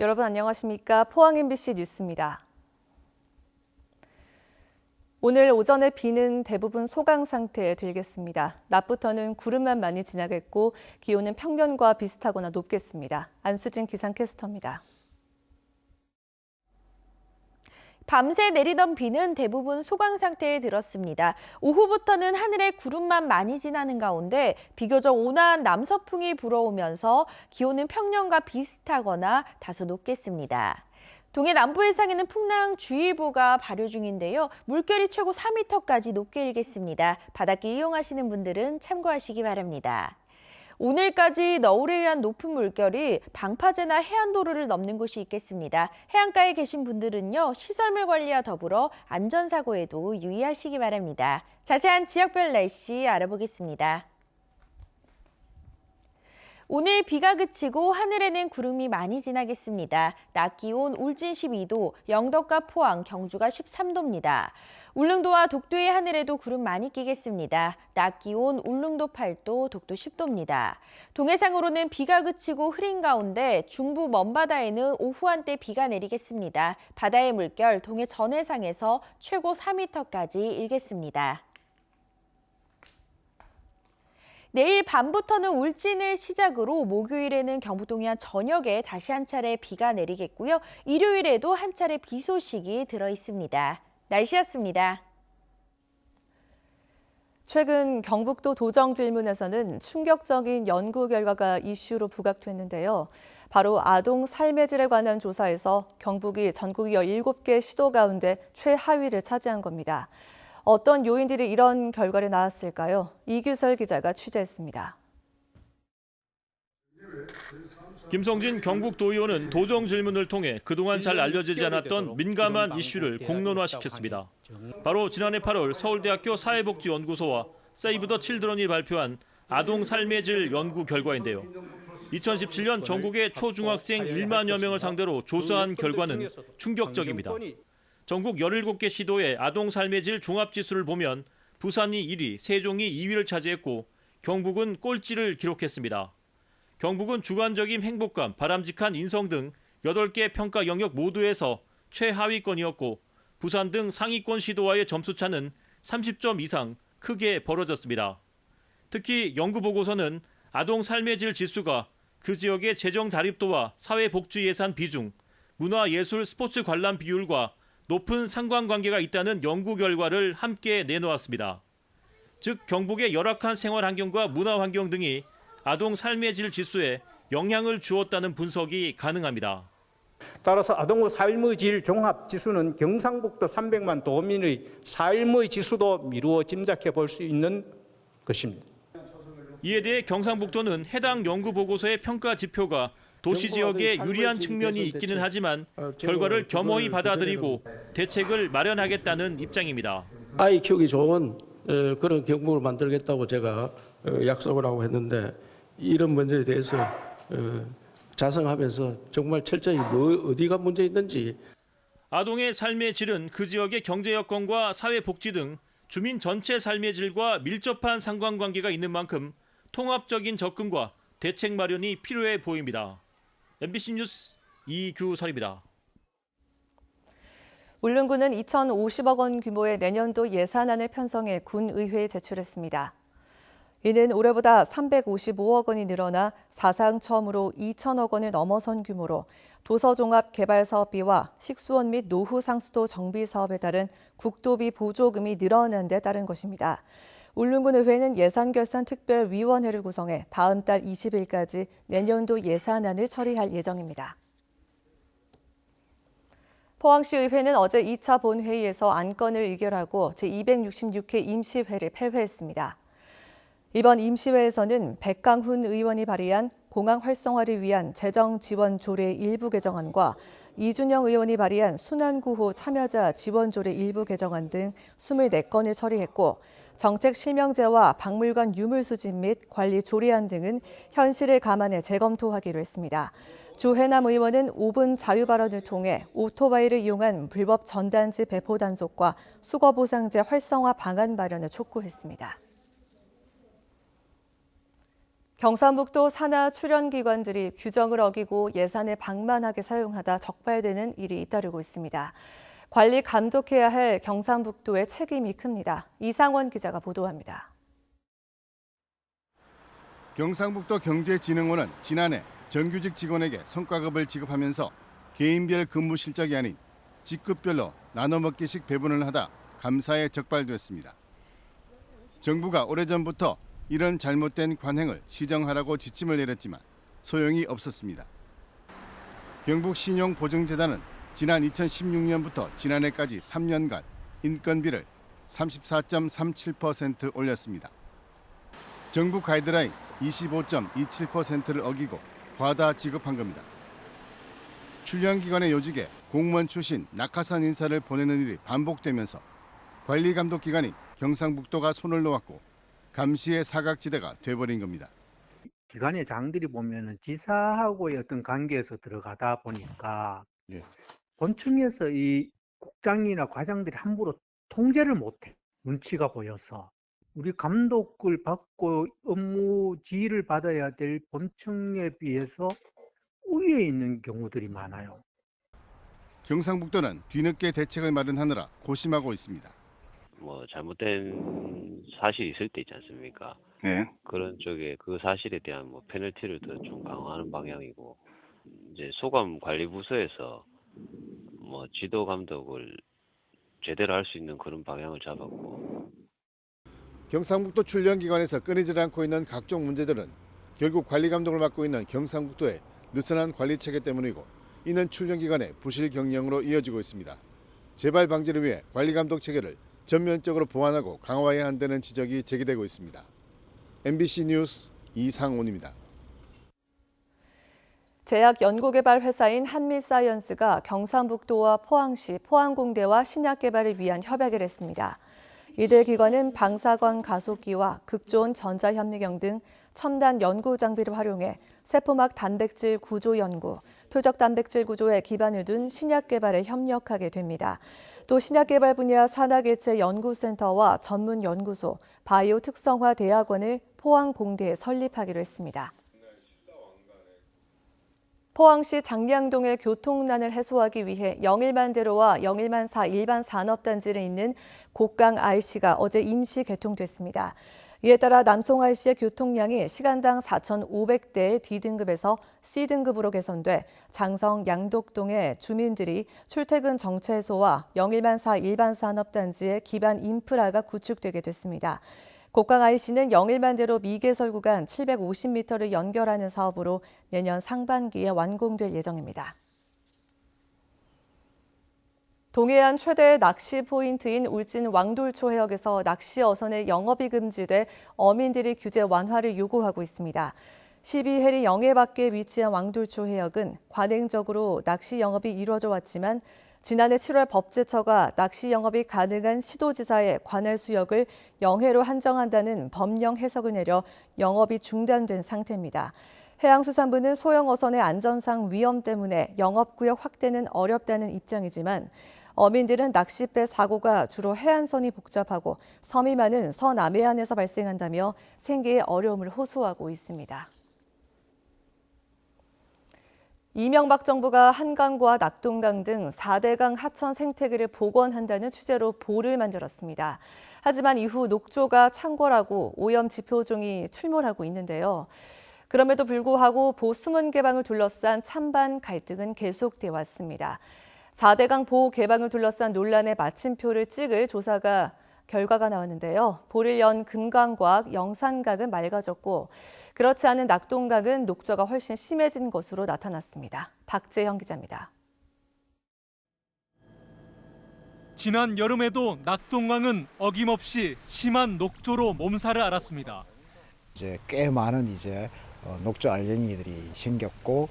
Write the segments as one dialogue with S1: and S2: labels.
S1: 여러분 안녕하십니까? 포항 MBC 뉴스입니다. 오늘 오전에 비는 대부분 소강 상태에 들겠습니다. 낮부터는 구름만 많이 지나겠고 기온은 평년과 비슷하거나 높겠습니다. 안수진 기상캐스터입니다.
S2: 밤새 내리던 비는 대부분 소강 상태에 들었습니다. 오후부터는 하늘에 구름만 많이 지나는 가운데 비교적 온화한 남서풍이 불어오면서 기온은 평년과 비슷하거나 다소 높겠습니다. 동해 남부 해상에는 풍랑주의보가 발효 중인데요. 물결이 최고 4m까지 높게 일겠습니다. 바닷길 이용하시는 분들은 참고하시기 바랍니다. 오늘까지 너울에 의한 높은 물결이 방파제나 해안도로를 넘는 곳이 있겠습니다. 해안가에 계신 분들은요, 시설물 관리와 더불어 안전사고에도 유의하시기 바랍니다. 자세한 지역별 날씨 알아보겠습니다. 오늘 비가 그치고 하늘에는 구름이 많이 지나겠습니다. 낮 기온 울진 12도, 영덕과 포항, 경주가 13도입니다. 울릉도와 독도의 하늘에도 구름 많이 끼겠습니다. 낮 기온 울릉도 8도, 독도 10도입니다. 동해상으로는 비가 그치고 흐린 가운데 중부 먼바다에는 오후 한때 비가 내리겠습니다. 바다의 물결 동해 전해상에서 최고 4m까지 일겠습니다. 내일 밤부터는 울진을 시작으로 목요일에는 경북 동해안 전역에 다시 한 차례 비가 내리겠고요. 일요일에도 한 차례 비 소식이 들어 있습니다. 날씨였습니다.
S1: 최근 경북도 도정 질문에서는 충격적인 연구 결과가 이슈로 부각됐는데요. 바로 아동 삶의 질에 관한 조사에서 경북이 전국 17개 시도 가운데 최하위를 차지한 겁니다. 어떤 요인들이 이런 결과를 낳았을까요? 이규설 기자가 취재했습니다.
S3: 김성진 경북도의원은 도정 질문을 통해 그동안 잘 알려지지 않았던 민감한 이슈를 공론화시켰습니다. 바로 지난해 8월 서울대학교 사회복지연구소와 세이브 더 칠드런이 발표한 아동 삶의 질 연구 결과인데요. 2017년 전국의 초중학생 1만여 명을 상대로 조사한 결과는 충격적입니다. 전국 17개 시도의 아동 삶의 질 종합지수를 보면 부산이 1위, 세종이 2위를 차지했고 경북은 꼴찌를 기록했습니다. 경북은 주관적인 행복감, 바람직한 인성 등 8개 평가 영역 모두에서 최하위권이었고 부산 등 상위권 시도와의 점수차는 30점 이상 크게 벌어졌습니다. 특히 연구보고서는 아동 삶의 질 지수가 그 지역의 재정 자립도와 사회복지 예산 비중, 문화예술 스포츠 관람 비율과 높은 상관관계가 있다는 연구 결과를 함께 내놓았습니다. 즉 경북의 열악한 생활 환경과 문화 환경 등이 아동 삶의 질 지수에 영향을 주었다는 분석이 가능합니다.
S4: 따라서 아동 삶의 질 종합 지수는 경상북도 300만 도민의 삶의 지수도 미루어 짐작해 볼 수 있는 것입니다.
S3: 이에 대해 경상북도는 해당 연구 보고서의 평가 지표가 도시 지역에 유리한 측면이 있기는 하지만 결과를 겸허히 받아들이고 대책을 마련하겠다는 입장입니다.
S5: 아이 키우기 좋은 그런 경북을 만들겠다고 제가 약속을 하고 했는데 이런 문제에 대해서 자성하면서 정말 철저히 어디가 문제 있는지.
S3: 아동의 삶의 질은 그 지역의 경제 여건과 사회 복지 등 주민 전체 삶의 질과 밀접한 상관관계가 있는 만큼 통합적인 접근과 대책 마련이 필요해 보입니다. MBC 뉴스 이규설입니다.
S1: 울릉군은 2,050억 원 규모의 내년도 예산안을 편성해 군의회에 제출했습니다. 이는 올해보다 355억 원이 늘어나 사상 처음으로 2,000억 원을 넘어선 규모로 도서종합개발사업비와 식수원 및 노후 상수도 정비 사업에 따른 국도비 보조금이 늘어난 데 따른 것입니다. 울릉군 의회는 예산결산특별위원회를 구성해 다음 달 20일까지 내년도 예산안을 처리할 예정입니다. 포항시 의회는 어제 2차 본회의에서 안건을 의결하고 제266회 임시회를 폐회했습니다. 이번 임시회에서는 백강훈 의원이 발의한 공항 활성화를 위한 재정 지원 조례 일부 개정안과 이준영 의원이 발의한 순환구호 참여자 지원 조례 일부 개정안 등 24건을 처리했고 정책 실명제와 박물관 유물 수집 및 관리 조례안 등은 현실을 감안해 재검토하기로 했습니다. 주해남 의원은 5분 자유 발언을 통해 오토바이를 이용한 불법 전단지 배포 단속과 수거보상제 활성화 방안 마련을 촉구했습니다. 경상북도 산하 출연기관들이 규정을 어기고 예산을 방만하게 사용하다 적발되는 일이 잇따르고 있습니다. 관리 감독해야 할 경상북도의 책임이 큽니다. 이상원 기자가 보도합니다.
S6: 경상북도 경제진흥원은 지난해 정규직 직원에게 성과급을 지급하면서 개인별 근무 실적이 아닌 직급별로 나눠먹기식 배분을 하다 감사에 적발됐습니다. 정부가 오래전부터 이런 잘못된 관행을 시정하라고 지침을 내렸지만 소용이 없었습니다. 경북신용보증재단은 지난 2016년부터 지난해까지 3년간 인건비를 34.37% 올렸습니다. 정부 가이드라인 25.27%를 어기고 과다 지급한 겁니다. 출연기관의 요직에 공무원 출신 낙하산 인사를 보내는 일이 반복되면서 관리감독기관인 경상북도가 손을 놓았고 감시의 사각지대가 돼버린 겁니다.
S4: 기관의 장들이 보면은 지사하고의 어떤 관계에서 들어가다 보니까 본청에서 이 국장이나 과장들이 함부로 통제를 못해. 눈치가 보여서 우리 감독을 받고 업무 지휘를 받아야 될 본청에 비해서 우위에 있는 경우들이 많아요.
S6: 경상북도는 뒤늦게 대책을 마련하느라 고심하고 있습니다.
S7: 잘못된 사실이 있을 때 있지 않습니까?
S8: 네.
S7: 그런 쪽에 그 사실에 대한 페널티를 더 좀 강화하는 방향이고, 이제 소감 관리 부서에서 지도 감독을 제대로 할 수 있는 그런 방향을 잡았고.
S6: 경상북도 출연기관에서 끊이질 않고 있는 각종 문제들은 결국 관리 감독을 맡고 있는 경상북도의 느슨한 관리 체계 때문이고, 이는 출연기관의 부실 경영으로 이어지고 있습니다. 재발 방지를 위해 관리 감독 체계를 전면적으로 보완하고 강화해야 한다는 지적이 제기되고 있습니다. MBC 뉴스 이상온입니다.
S1: 제약 연구개발 회사인 한미사이언스가 경상북도와 포항시, 포항공대와 신약 개발을 위한 협약을 했습니다. 이들 기관은 방사광 가속기와 극초온 전자현미경 등 첨단 연구 장비를 활용해 세포막 단백질 구조 연구, 표적 단백질 구조에 기반을 둔 신약 개발에 협력하게 됩니다. 또 신약 개발 분야 산학일체 연구센터와 전문 연구소, 바이오 특성화 대학원을 포항공대에 설립하기로 했습니다. 포항시 장량동의 교통난을 해소하기 위해 영일만대로와 영일만사 일반 산업단지를 잇는 곡강 IC가 어제 임시 개통됐습니다. 이에 따라 남송 IC의 교통량이 시간당 4,500대의 D등급에서 C등급으로 개선돼 장성 양덕동의 주민들이 출퇴근 정체 해소와 영일만사 일반 산업단지의 기반 인프라가 구축되게 됐습니다. 곡강 IC는 영일만대로 미개설 구간 750m를 연결하는 사업으로 내년 상반기에 완공될 예정입니다. 동해안 최대 낚시 포인트인 울진 왕돌초 해역에서 낚시 어선의 영업이 금지돼 어민들이 규제 완화를 요구하고 있습니다. 12해리 영해 밖에 위치한 왕돌초 해역은 관행적으로 낚시 영업이 이루어져 왔지만 지난해 7월 법제처가 낚시 영업이 가능한 시도지사의 관할 수역을 영해로 한정한다는 법령 해석을 내려 영업이 중단된 상태입니다. 해양수산부는 소형 어선의 안전상 위험 때문에 영업구역 확대는 어렵다는 입장이지만 어민들은 낚싯배 사고가 주로 해안선이 복잡하고 섬이 많은 서남해안에서 발생한다며 생계에 어려움을 호소하고 있습니다. 이명박 정부가 한강과 낙동강 등 4대강 하천 생태계를 복원한다는 취재로 보를 만들었습니다. 하지만 이후 녹조가 창궐하고 오염 지표종이 출몰하고 있는데요. 그럼에도 불구하고 보수문 개방을 둘러싼 찬반 갈등은 계속돼 왔습니다. 4대강 보호 개방을 둘러싼 논란의 마침표를 찍을 조사가 결과가 나왔는데요. 보를 연 금강과 영산강은 맑아졌고 그렇지 않은 낙동강은 녹조가 훨씬 심해진 것으로 나타났습니다. 박재형 기자입니다.
S9: 지난 여름에도 낙동강은 어김없이 심한 녹조로 몸살을 앓았습니다.
S10: 이제 꽤 많은 녹조 알갱이들이 생겼고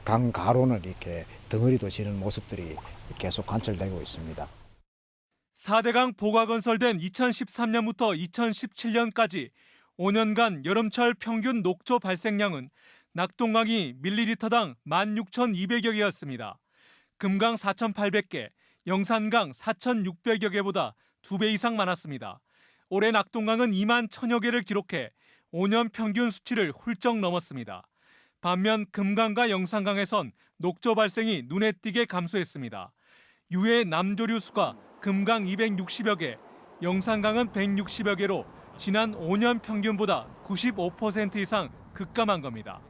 S10: 강 가로는 이렇게 덩어리도 지는 모습들이 계속 관찰되고 있습니다.
S9: 4대강 보가 건설된 2013년부터 2017년까지 5년간 여름철 평균 녹조 발생량은 낙동강이 밀리리터당 16,200여 개였습니다. 금강 4,800개, 영산강 4,600여 개보다 2배 이상 많았습니다. 올해 낙동강은 2만 1,000여 개를 기록해 5년 평균 수치를 훌쩍 넘었습니다. 반면 금강과 영산강에선 녹조 발생이 눈에 띄게 감소했습니다. 유해 남조류 수가 금강 260여 개, 영산강은 160여 개로 지난 5년 평균보다 95% 이상 급감한 겁니다.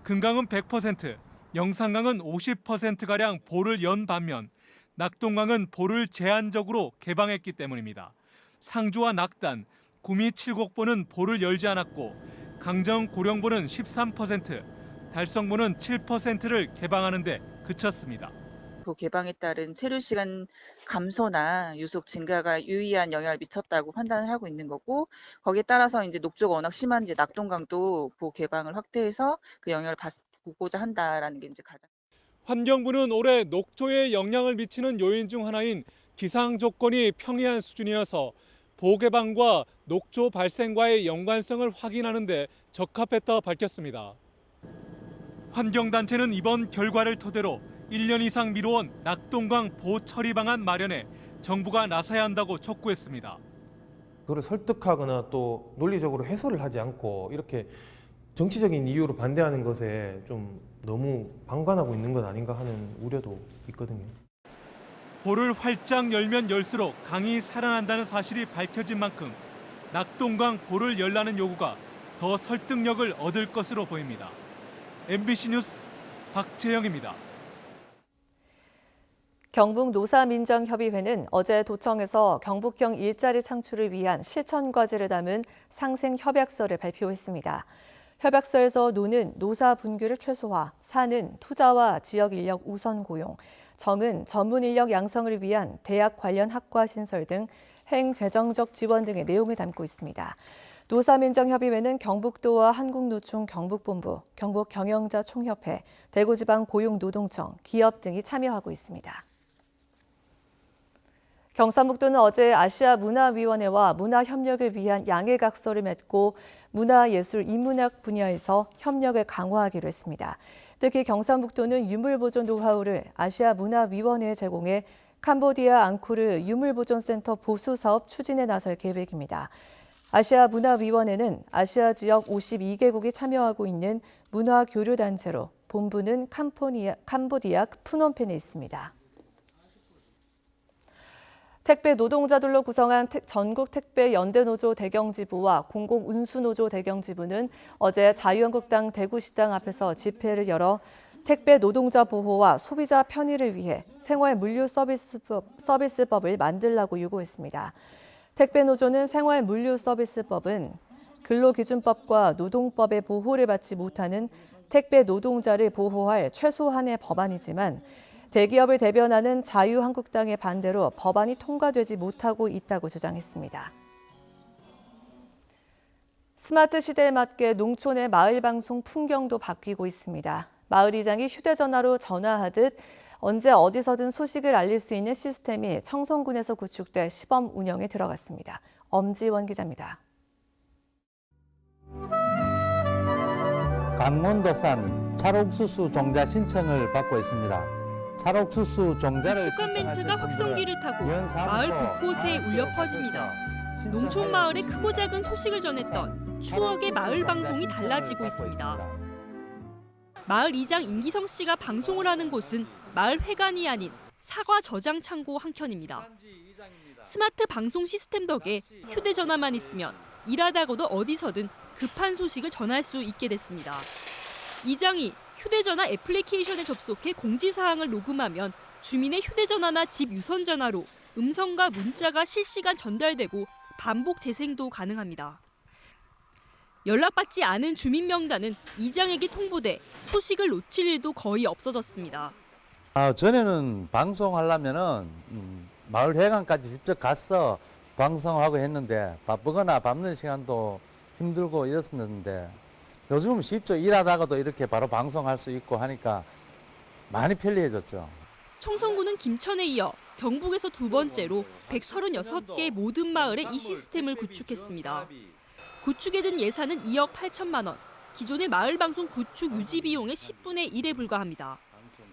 S9: 금강은 100%, 영산강은 50%가량 보를 연 반면 낙동강은 보를 제한적으로 개방했기 때문입니다. 상주와 낙단, 구미 칠곡보는 보를 열지 않았고 강정 고령보는 13%, 달성보는 7%를 개방하는 데 그쳤습니다.
S8: 보 개방에 따른 체류 시간 감소나 유속 증가가 유의한 영향을 미쳤다고 판단을 하고 있는 거고, 거기에 따라서 이제 녹조가 워낙 심한 이제 낙동강도 보 개방을 확대해서 그 영향을 보고자 한다라는 게 이제 가장.
S9: 환경부는 올해 녹조에 영향을 미치는 요인 중 하나인 기상 조건이 평이한 수준이어서 보 개방과 녹조 발생과의 연관성을 확인하는 데 적합했다 밝혔습니다. 환경단체는 이번 결과를 토대로 1년 이상 미뤄온 낙동강 보 처리 방안 마련에 정부가 나서야 한다고 촉구했습니다.
S11: 그걸 설득하거나 또 논리적으로 해설을 하지 않고 이렇게 정치적인 이유로 반대하는 것에 좀 너무 방관하고 있는 것 아닌가 하는 우려도 있거든요.
S9: 보를 활짝 열면 열수록 강이 살아난다는 사실이 밝혀진 만큼 낙동강 보를 열라는 요구가 더 설득력을 얻을 것으로 보입니다. MBC 뉴스 박재영입니다.
S1: 경북노사민정협의회는 어제 도청에서 경북형 일자리 창출을 위한 실천과제를 담은 상생협약서를 발표했습니다. 협약서에서 노는 노사 분규를 최소화, 사는 투자와 지역 인력 우선 고용, 정은 전문 인력 양성을 위한 대학 관련 학과 신설 등 행재정적 지원 등의 내용을 담고 있습니다. 노사민정협의회는 경북도와 한국노총 경북본부, 경북경영자총협회, 대구지방고용노동청, 기업 등이 참여하고 있습니다. 경상북도는 어제 아시아문화위원회와 문화협력을 위한 양해각서를 맺고 문화예술, 인문학 분야에서 협력을 강화하기로 했습니다. 특히 경상북도는 유물보존 노하우를 아시아문화위원회에 제공해 캄보디아 앙코르 유물보존센터 보수사업 추진에 나설 계획입니다. 아시아문화위원회는 아시아 지역 52개국이 참여하고 있는 문화교류단체로 본부는 캄보디아 프놈펜에 있습니다. 택배 노동자들로 구성한 전국 택배 연대노조 대경지부와 공공운수노조 대경지부는 어제 자유한국당 대구시당 앞에서 집회를 열어 택배 노동자 보호와 소비자 편의를 위해 생활물류서비스법을 만들라고 요구했습니다. 택배노조는 생활물류서비스법은 근로기준법과 노동법의 보호를 받지 못하는 택배 노동자를 보호할 최소한의 법안이지만 대기업을 대변하는 자유한국당의 반대로 법안이 통과되지 못하고 있다고 주장했습니다. 스마트 시대에 맞게 농촌의 마을 방송 풍경도 바뀌고 있습니다. 마을 이장이 휴대전화로 전화하듯 언제 어디서든 소식을 알릴 수 있는 시스템이 청송군에서 구축돼 시범 운영에 들어갔습니다. 엄지원 기자입니다.
S12: 강원도산 찰옥수수 종자 신청을 받고 있습니다. 찰옥수수 종자를
S13: 익숙한 멘트가 확성기를 타고 마을 곳곳에 울려 퍼집니다. 농촌 마을의 크고 작은 소식을 전했던 추억의 마을 방송이 달라지고 있습니다. 마을 이장 임기성 씨가 방송을 하는 곳은 마을 회관이 아닌 사과 저장 창고 한켠입니다. 스마트 방송 시스템 덕에 휴대전화만 있으면 일하다가도 어디서든 급한 소식을 전할 수 있게 됐습니다. 이장이 휴대전화 애플리케이션에 접속해 공지사항을 녹음하면 주민의 휴대전화나 집 유선전화로 음성과 문자가 실시간 전달되고 반복 재생도 가능합니다. 연락받지 않은 주민 명단은 이장에게 통보돼 소식을 놓칠 일도 거의 없어졌습니다.
S12: 전에는 방송하려면은 마을 회관까지 직접 가서 방송하고 했는데 바쁘거나 밟는 시간도 힘들고 이랬었는데 요즘은 쉽죠. 일하다가도 이렇게 바로 방송할 수 있고 하니까 많이 편리해졌죠.
S13: 청송군은 김천에 이어 경북에서 두 번째로 136개 모든 마을에 이 시스템을 구축했습니다. 구축에 든 예산은 2억 8천만 원, 기존의 마을 방송 구축 유지 비용의 10분의 1에 불과합니다.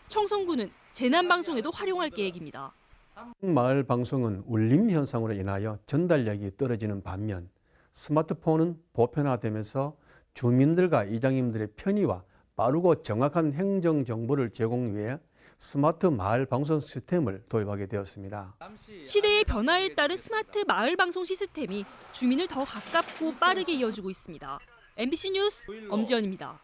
S13: 청송군은 재난 방송에도 활용할 계획입니다.
S14: 마을 방송은 울림 현상으로 인하여 전달력이 떨어지는 반면 스마트폰은 보편화되면서 주민들과 이장님들의 편의와 빠르고 정확한 행정 정보를 제공 위해 스마트 마을 방송 시스템을 도입하게 되었습니다.
S13: 시대의 변화에 따른 스마트 마을 방송 시스템이 주민을 더 가깝고 빠르게 이어주고 있습니다. MBC 뉴스 엄지연입니다.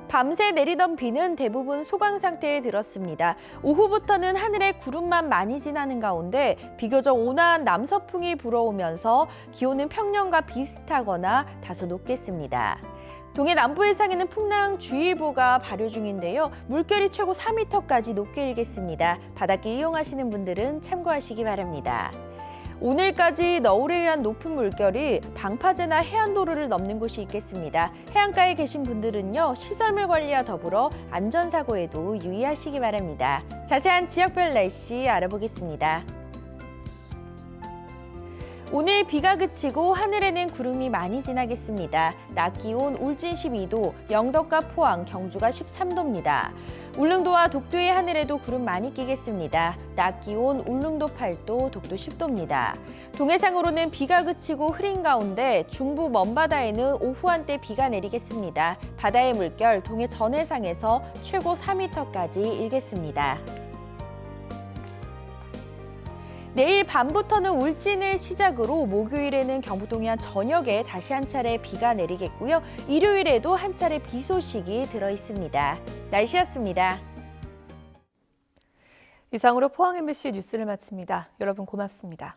S2: 밤새 내리던 비는 대부분 소강 상태에 들었습니다. 오후부터는 하늘에 구름만 많이 지나는 가운데 비교적 온화한 남서풍이 불어오면서 기온은 평년과 비슷하거나 다소 높겠습니다. 동해 남부 해상에는 풍랑주의보가 발효 중인데요. 물결이 최고 4m까지 높게 일겠습니다. 바닷길 이용하시는 분들은 참고하시기 바랍니다. 오늘까지 너울에 의한 높은 물결이 방파제나 해안도로를 넘는 곳이 있겠습니다. 해안가에 계신 분들은요, 시설물 관리와 더불어 안전사고에도 유의하시기 바랍니다. 자세한 지역별 날씨 알아보겠습니다. 오늘 비가 그치고 하늘에는 구름이 많이 지나겠습니다. 낮 기온 울진 12도, 영덕과 포항, 경주가 13도입니다. 울릉도와 독도의 하늘에도 구름 많이 끼겠습니다. 낮 기온 울릉도 8도, 독도 10도입니다. 동해상으로는 비가 그치고 흐린 가운데 중부 먼바다에는 오후 한때 비가 내리겠습니다. 바다의 물결 동해 전해상에서 최고 4m까지 일겠습니다. 내일 밤부터는 울진을 시작으로 목요일에는 경북 동해안 전역에 다시 한 차례 비가 내리겠고요. 일요일에도 한 차례 비 소식이 들어 있습니다. 날씨였습니다.
S1: 이상으로 포항 MBC 뉴스를 마칩니다. 여러분 고맙습니다.